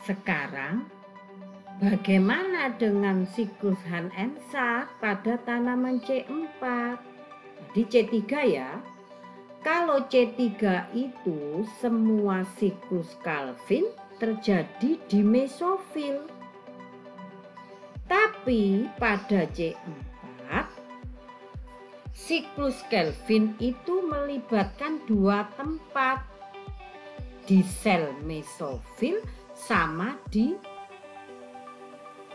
Sekarang, bagaimana dengan siklus Han-Ensak pada tanaman C4? Jadi C3 ya. Kalau C3 itu semua siklus Calvin terjadi di mesofil. Tapi pada C4, siklus Calvin itu melibatkan dua tempat, di sel mesofil sama di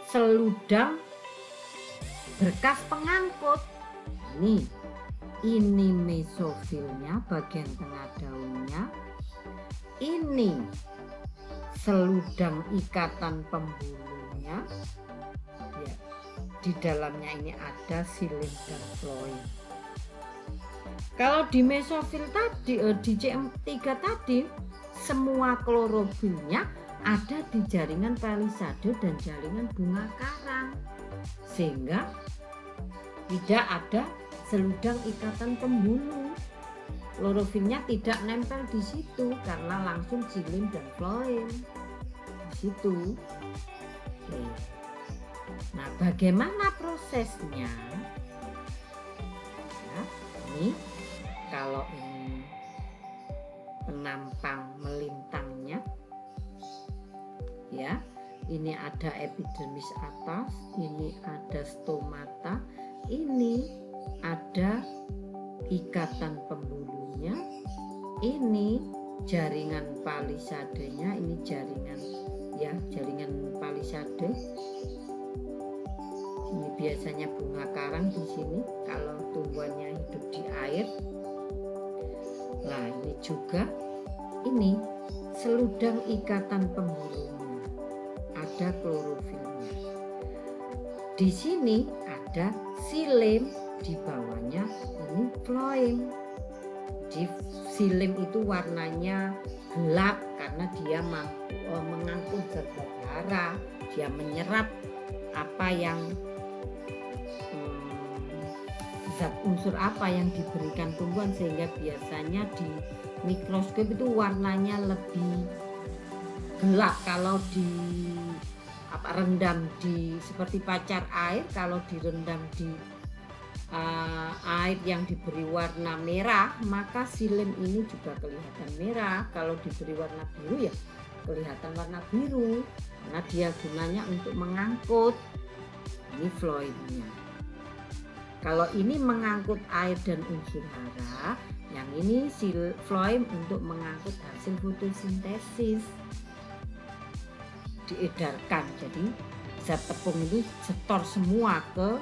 seludang berkas pengangkut. Ini mesofilnya, bagian tengah daunnya. Ini seludang ikatan pembuluhnya. Ya, di dalamnya ini ada xilem dan floem. Kalau di mesofil tadi, di C3 tadi, semua klorofilnya ada di jaringan palisade dan jaringan bunga karang, sehingga tidak ada seludang ikatan pembuluh. Klorofilnya tidak nempel di situ karena langsung xilem dan floem di situ. Oke. Nah, bagaimana prosesnya? Ya, ini kalau ini penampang melintangnya, ya, ini ada epidermis atas, ini ada stomata, ini ada ikatan pembuluhnya, ini jaringan palisadenya, ini jaringan, ya, jaringan palisade. Ini biasanya bunga karang di sini kalau tumbuhannya hidup di air. Nah, ini juga ini seludang ikatan pembuluhnya, ada klorofilnya. Di sini ada xilem, di bawahnya ini floem. Di xilem itu warnanya gelap karena dia mengangkut zat darah, dia menyerap apa yang zat unsur apa yang diberikan tumbuhan, sehingga biasanya di mikroskop itu warnanya lebih gelap. Kalau di rendam di seperti pacar air, kalau direndam di air yang diberi warna merah, maka xilem ini juga kelihatan merah. Kalau diberi warna biru ya kelihatan warna biru, karena dia gunanya untuk mengangkut. Ini floemnya. Kalau ini mengangkut air dan unsur hara, yang ini floem untuk mengangkut hasil fotosintesis, diedarkan. Jadi zat tepung itu setor semua ke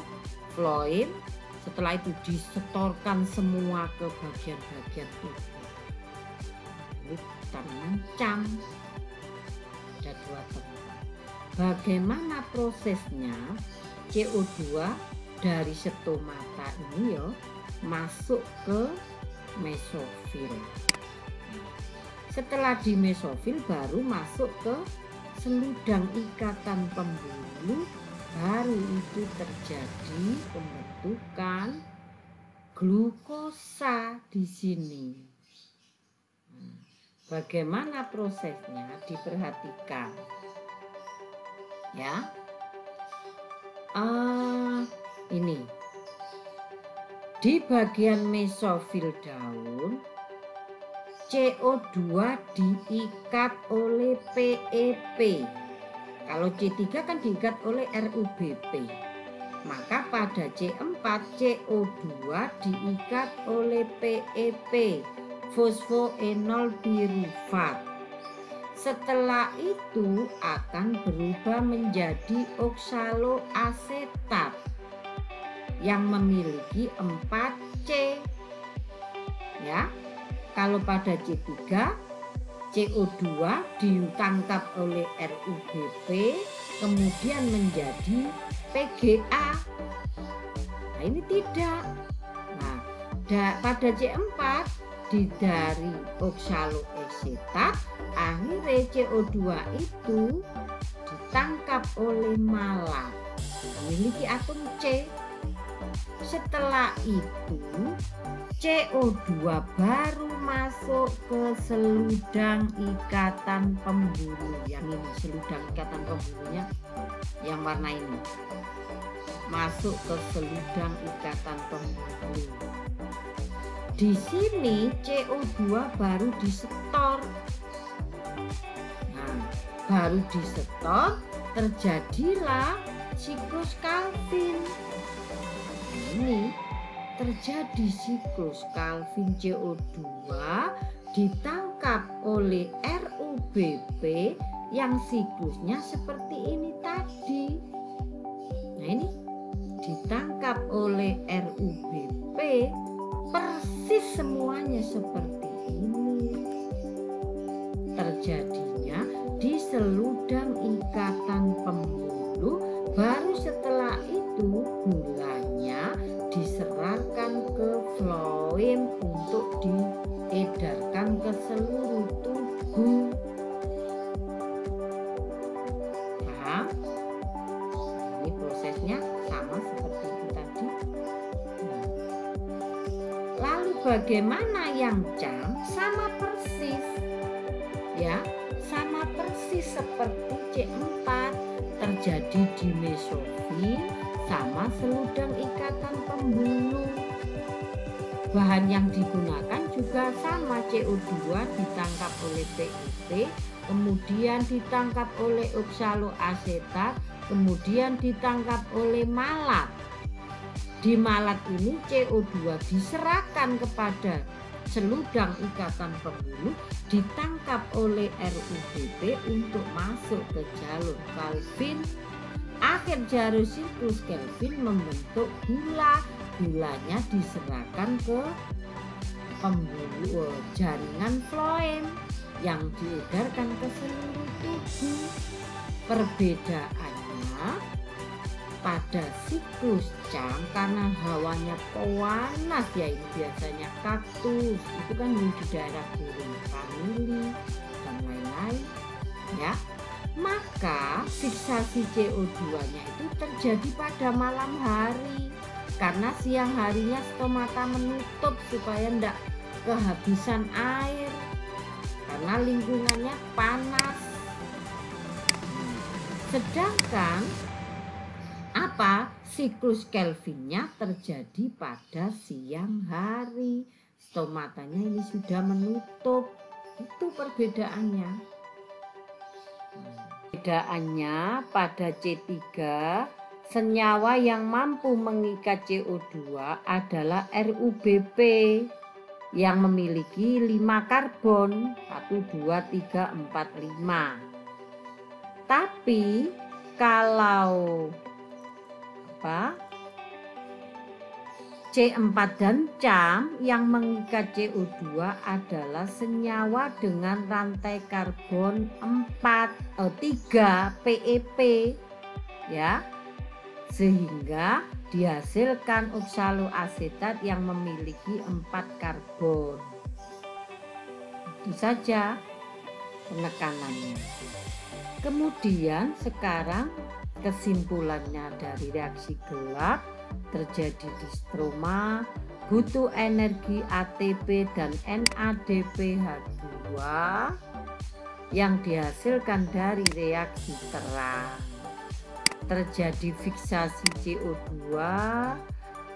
floem, setelah itu disetorkan semua ke bagian-bagian tubuh. Ini tanaman cam, ada dua tempat. Bagaimana prosesnya? CO2 dari stomata ini ya masuk ke mesofil. Setelah di mesofil baru masuk ke seludang ikatan pembuluh, baru itu terjadi pembentukan glukosa di sini. Bagaimana prosesnya? Diperhatikan, ya. Ini di bagian mesofil daun, CO2 diikat oleh PEP. Kalau C3 kan diikat oleh RUBP. Maka pada C4 CO2 diikat oleh PEP, fosfoenol pirufat. Setelah itu akan berubah menjadi oksaloasetat yang memiliki 4C. Ya. Kalau pada C3 CO2 ditangkap oleh RUBP kemudian menjadi PGA. Nah, ini tidak. Nah, pada C4 dari oksaloasetat, akhirnya CO2 itu ditangkap oleh malat, memiliki atom C. Setelah itu CO2 baru masuk ke seludang ikatan pembuluh. Yang ini seludang ikatan pembuluhnya yang warna ini. Masuk ke seludang ikatan pembuluh. Di sini CO2 baru disetor. Nah, baru disetor terjadilah siklus Calvin. Ini terjadi siklus Calvin, CO2 ditangkap oleh RUBP yang siklusnya seperti ini tadi. Nah, ini ditangkap oleh RUBP persis semuanya seperti ini. Terjadinya di seludang ikatan pembuluh, baru setelah itu gulanya diserahkan ke floem untuk diedarkan ke seluruh tubuh. Paham? Ini prosesnya sama seperti itu tadi. Lalu bagaimana yang CAM? Sama persis. Ya, sama persis seperti C4, terjadi di mesofil sama seludang ikatan pembuluh. Bahan yang digunakan juga sama, CO2 ditangkap oleh PET, kemudian ditangkap oleh oksaloasetat, kemudian ditangkap oleh malat. Di malat ini CO2 diserahkan kepada seludang ikatan pembuluh, ditangkap oleh RUBP untuk masuk ke jalur Calvin. Akhir jalur siklus Calvin membentuk gula. Gulanya diserahkan ke pembuluh jaringan floem yang diedarkan ke seluruh tubuh. Perbedaannya pada siklus CAM, karena hawanya panas ya, ini biasanya kaktus itu kan di daerah gurun, vanili dan lain-lain ya, maka fiksasi CO2-nya itu terjadi pada malam hari, karena siang harinya stomata menutup supaya tidak kehabisan air karena lingkungannya panas. Sedangkan siklus Calvinnya terjadi pada siang hari, stomatanya ini sudah menutup. Itu perbedaannya. Perbedaannya pada C3, senyawa yang mampu mengikat CO2 adalah RUBP yang memiliki 5 karbon, 1, 2, 3, 4, 5. Tapi kalau C4 dan CAM yang mengikat CO2 adalah senyawa dengan rantai karbon 3 PEP ya, sehingga dihasilkan oksaloasetat yang memiliki 4 karbon. Itu saja penekanannya. Kemudian sekarang kesimpulannya dari reaksi gelap, terjadi di stroma, butuh energi ATP dan NADPH2 yang dihasilkan dari reaksi terang. Terjadi fiksasi CO2,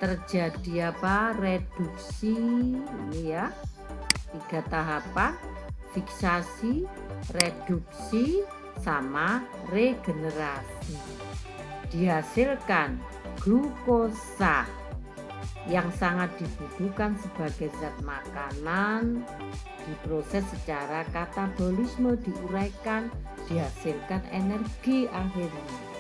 terjadi reduksi, ini ya, 3 tahapan, fiksasi, reduksi, sama regenerasi. Dihasilkan glukosa yang sangat dibutuhkan sebagai zat makanan, diproses secara katabolisme, diuraikan, dihasilkan energi akhirnya.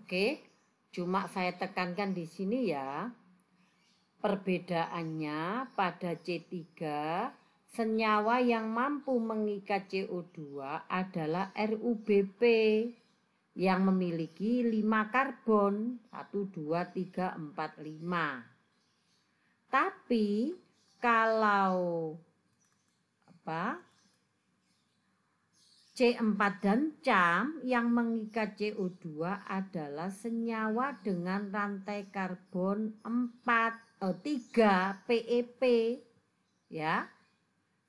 Oke, cuma saya tekankan di sini ya. Perbedaannya pada C3, senyawa yang mampu mengikat CO2 adalah RUBP yang memiliki 5 karbon, 1, 2, 3, 4, 5. Tapi kalau C4 dan CAM yang mengikat CO2 adalah senyawa dengan rantai karbon 3 PEP ya.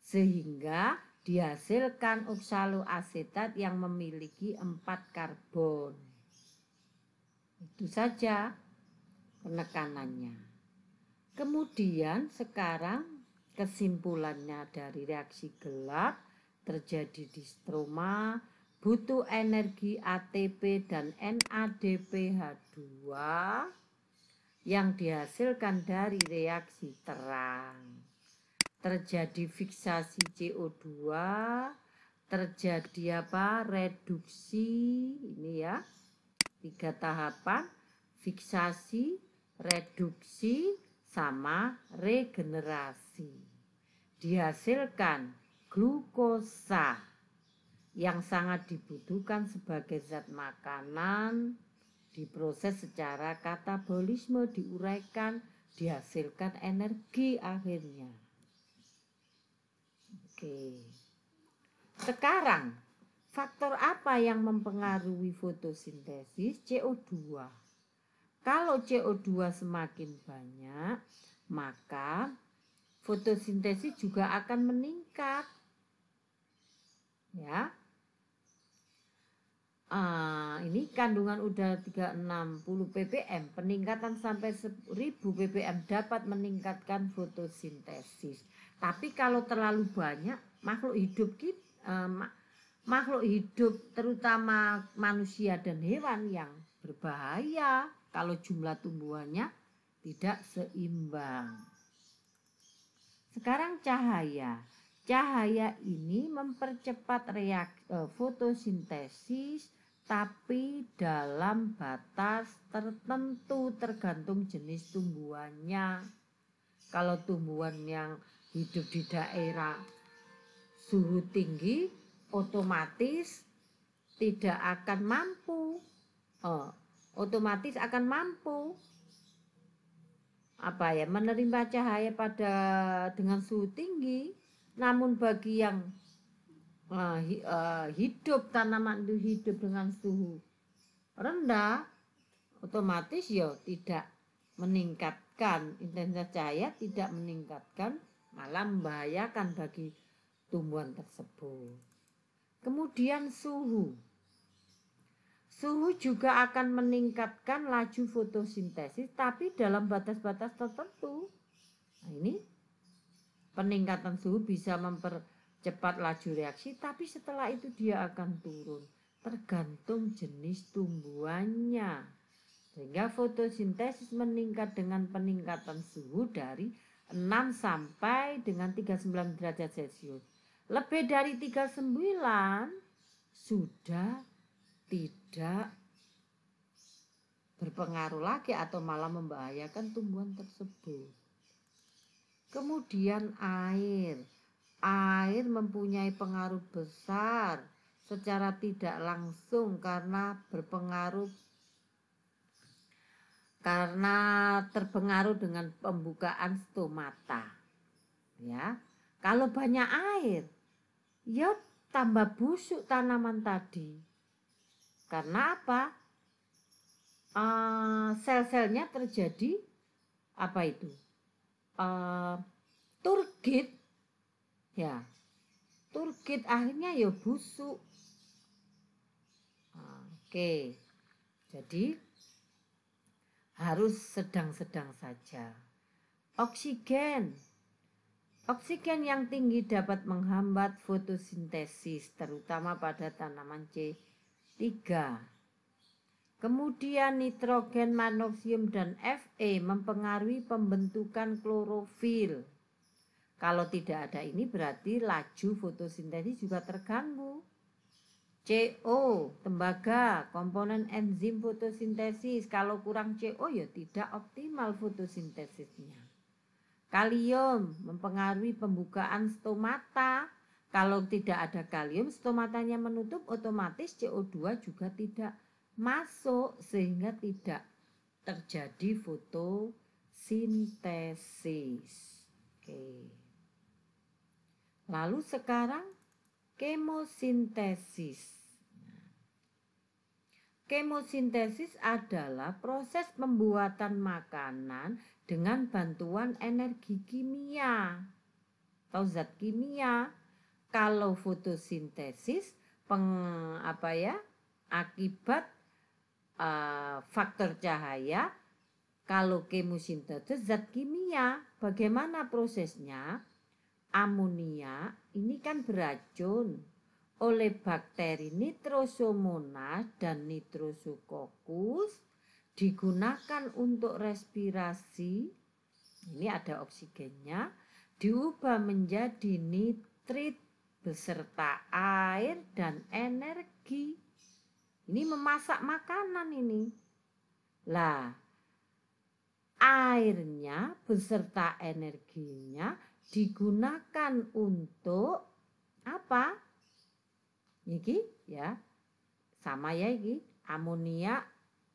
Sehingga dihasilkan oksaloasetat yang memiliki 4 karbon. Itu saja penekanannya. Kemudian sekarang kesimpulannya dari reaksi gelap terjadi distroma, butuh energi ATP dan NADPH2 yang dihasilkan dari reaksi terang. Terjadi fiksasi CO2, terjadi reduksi, ini ya, 3 tahapan, fiksasi, reduksi, sama regenerasi. Dihasilkan glukosa yang sangat dibutuhkan sebagai zat makanan, diproses secara katabolisme, diuraikan, dihasilkan energi akhirnya. Oke. Sekarang, faktor apa yang mempengaruhi fotosintesis? CO2. Kalau CO2 semakin banyak, maka fotosintesis juga akan meningkat. Ya. Ini kandungan udara 360 ppm, peningkatan sampai 1000 ppm dapat meningkatkan fotosintesis. Tapi kalau terlalu banyak, makhluk hidup terutama manusia dan hewan yang berbahaya kalau jumlah tumbuhannya tidak seimbang. Sekarang cahaya. Cahaya ini mempercepat fotosintesis, tapi dalam batas tertentu tergantung jenis tumbuhannya. Kalau tumbuhan yang hidup di daerah suhu tinggi, otomatis tidak akan mampu. Otomatis akan mampu menerima cahaya dengan suhu tinggi. Namun bagi yang tanaman itu hidup dengan suhu rendah, otomatis tidak meningkatkan intensitas cahaya, tidak meningkatkan, malah membahayakan bagi tumbuhan tersebut. Kemudian suhu juga akan meningkatkan laju fotosintesis, tapi dalam batas-batas tertentu. Nah, ini peningkatan suhu bisa mempercepat laju reaksi, tapi setelah itu dia akan turun, tergantung jenis tumbuhannya. Sehingga fotosintesis meningkat dengan peningkatan suhu dari 6 sampai dengan 39 derajat Celcius. Lebih dari 39 sudah tidak berpengaruh lagi atau malah membahayakan tumbuhan tersebut. Kemudian air mempunyai pengaruh besar secara tidak langsung karena terpengaruh dengan pembukaan stomata. Ya, kalau banyak air, ya tambah busuk tanaman tadi. Karena apa? Sel-selnya terjadi turgid, ya, turgid akhirnya ya busuk. Oke, jadi harus sedang-sedang saja. Oksigen yang tinggi dapat menghambat fotosintesis, terutama pada tanaman C3. Kemudian nitrogen, magnesium, dan Fe mempengaruhi pembentukan klorofil. Kalau tidak ada ini berarti laju fotosintesis juga terganggu. CO, tembaga, komponen enzim fotosintesis. Kalau kurang CO ya tidak optimal fotosintesisnya. Kalium mempengaruhi pembukaan stomata. Kalau tidak ada kalium, stomatanya menutup, otomatis CO2 juga tidak masuk sehingga tidak terjadi fotosintesis. Oke. Lalu sekarang kemosintesis. Kemosintesis adalah proses pembuatan makanan dengan bantuan energi kimia atau zat kimia. Kalau fotosintesis akibat faktor cahaya. Kalau kemosintesis zat kimia. Bagaimana prosesnya? Amonia ini kan beracun. Oleh bakteri Nitrosomonas dan Nitrosococcus digunakan untuk respirasi. Ini ada oksigennya, diubah menjadi nitrit beserta air dan energi. Ini memasak makanan ini. Lah, airnya beserta energinya digunakan untuk apa? Iki ya, sama ya iki, amonia,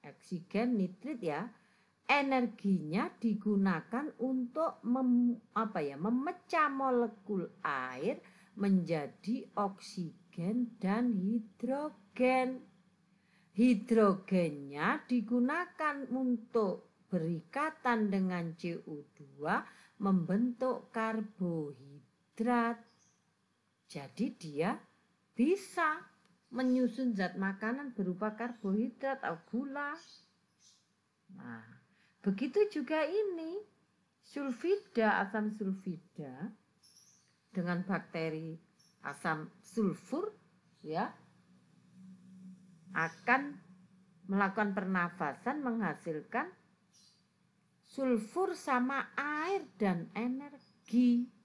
oksigen, nitrit ya. Energinya digunakan untuk memecah molekul air menjadi oksigen dan hidrogen. Hidrogennya digunakan untuk berikatan dengan CO2 membentuk karbohidrat. Jadi dia bisa menyusun zat makanan berupa karbohidrat atau gula. Nah, begitu juga ini sulfida, asam sulfida dengan bakteri asam sulfur ya akan melakukan pernafasan menghasilkan sulfur sama air dan energi.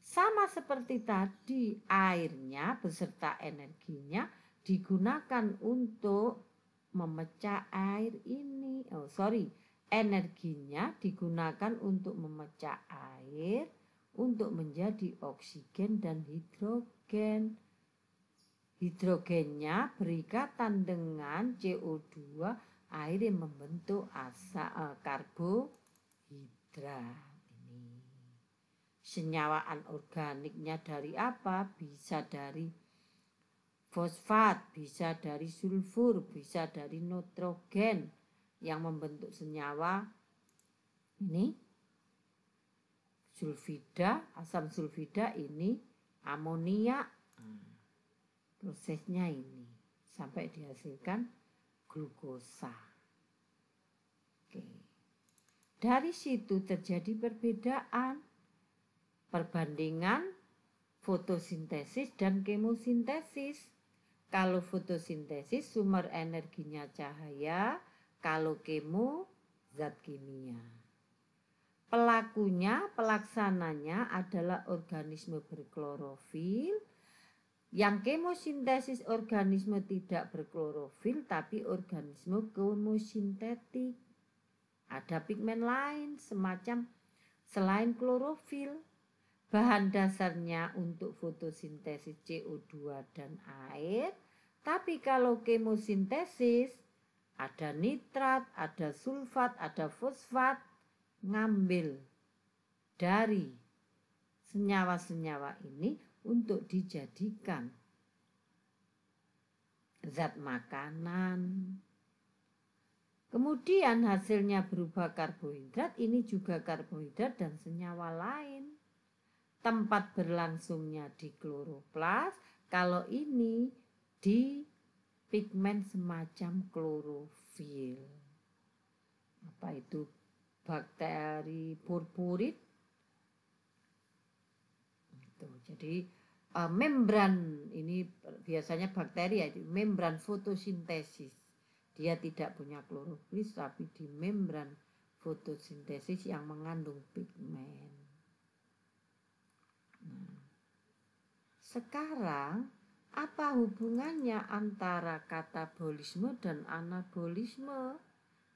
Sama seperti tadi, airnya beserta energinya digunakan untuk memecah air ini. Energinya digunakan untuk memecah air untuk menjadi oksigen dan hidrogen. Hidrogennya berikatan dengan CO2, air yang membentuk karbohidrat. Senyawa anorganiknya dari apa? Bisa dari fosfat, bisa dari sulfur, bisa dari nitrogen yang membentuk senyawa ini sulfida, asam sulfida ini amonia. Prosesnya ini sampai dihasilkan glukosa. Oke. Dari situ terjadi perbandingan fotosintesis dan kemosintesis. Kalau fotosintesis sumber energinya cahaya, kalau kemo zat kimia. Pelaksananya adalah organisme berklorofil. Yang kemosintesis organisme tidak berklorofil tapi organisme kemosintetik. Ada pigmen lain semacam selain klorofil. Bahan dasarnya untuk fotosintesis CO2 dan air. Tapi kalau kemosintesis ada nitrat, ada sulfat, ada fosfat. Ngambil dari senyawa-senyawa ini untuk dijadikan zat makanan. Kemudian hasilnya berupa karbohidrat, ini juga karbohidrat dan senyawa lain. Tempat berlangsungnya di kloroplas, kalau ini di pigmen semacam klorofil. Apa itu? Bakteri purpurit. Jadi membran ini biasanya bakteri ya, membran fotosintesis. Dia tidak punya klorofil tapi di membran fotosintesis yang mengandung pigmen. Nah, sekarang Apa hubungannya antara katabolisme dan anabolisme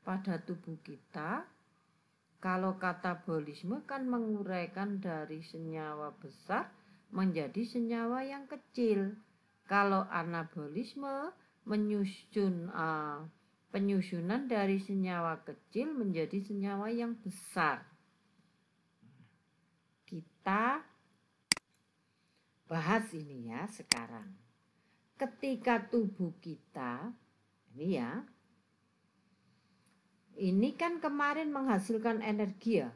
pada tubuh kita? Kalau katabolisme kan menguraikan dari senyawa besar menjadi senyawa yang kecil. Kalau anabolisme penyusunan dari senyawa kecil menjadi senyawa yang besar. Kita bahas ini ya sekarang. Ketika tubuh kita, ini ya, ini kan kemarin menghasilkan energi ya.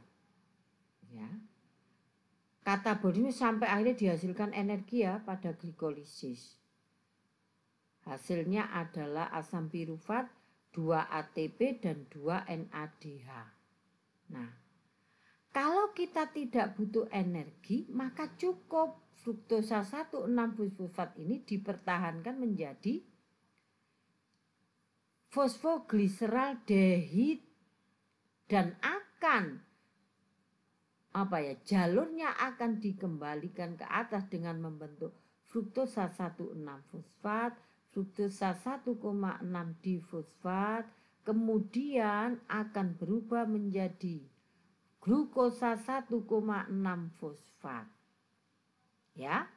Katabolisme sampai akhirnya dihasilkan energi ya pada glikolisis. Hasilnya adalah asam pirufat, 2 ATP dan 2 NADH. Nah, kalau kita tidak butuh energi, maka cukup fruktosa 1,6-fosfat ini dipertahankan menjadi fosfoglyceraldehid dan jalurnya akan dikembalikan ke atas dengan membentuk fruktosa 1,6-fosfat, fruktosa 1,6-difosfat, kemudian akan berubah menjadi glukosa 1,6-fosfat. Ya.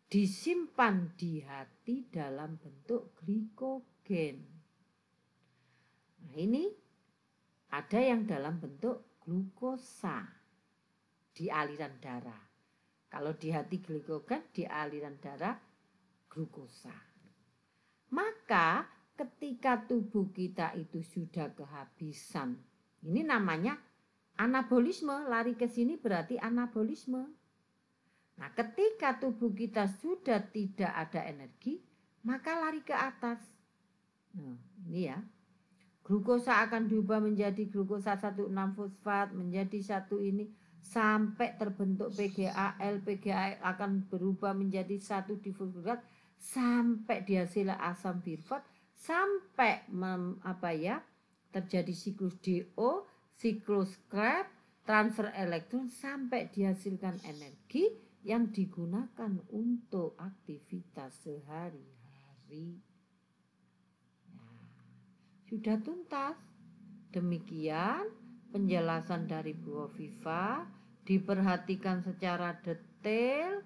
Disimpan di hati dalam bentuk glikogen. Nah, ini ada yang dalam bentuk glukosa di aliran darah. Kalau di hati glikogen, di aliran darah glukosa. Maka ketika tubuh kita itu sudah kehabisan, ini namanya anabolisme, lari ke sini berarti anabolisme. Nah, ketika tubuh kita sudah tidak ada energi, maka lari ke atas. Nah, ini ya. Glukosa akan diubah menjadi glukosa 1,6-fosfat, menjadi satu ini sampai terbentuk PGAL. PGAL akan berubah menjadi 1-difosfat sampai dihasilkan asam pirufat, sampai terjadi siklus DO, siklus Krebs, transfer elektron sampai dihasilkan energi yang digunakan untuk aktivitas sehari-hari. Sudah tuntas. Demikian penjelasan dari Bu Hovifa, diperhatikan secara detail,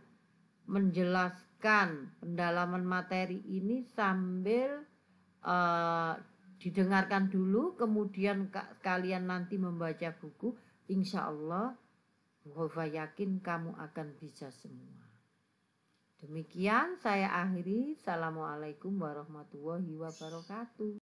menjelaskan pendalaman materi ini sambil didengarkan dulu, kemudian kalian nanti membaca buku. Insya Allah Bu Hovifa yakin kamu akan bisa semua. Demikian saya akhiri. Assalamualaikum warahmatullahi wabarakatuh.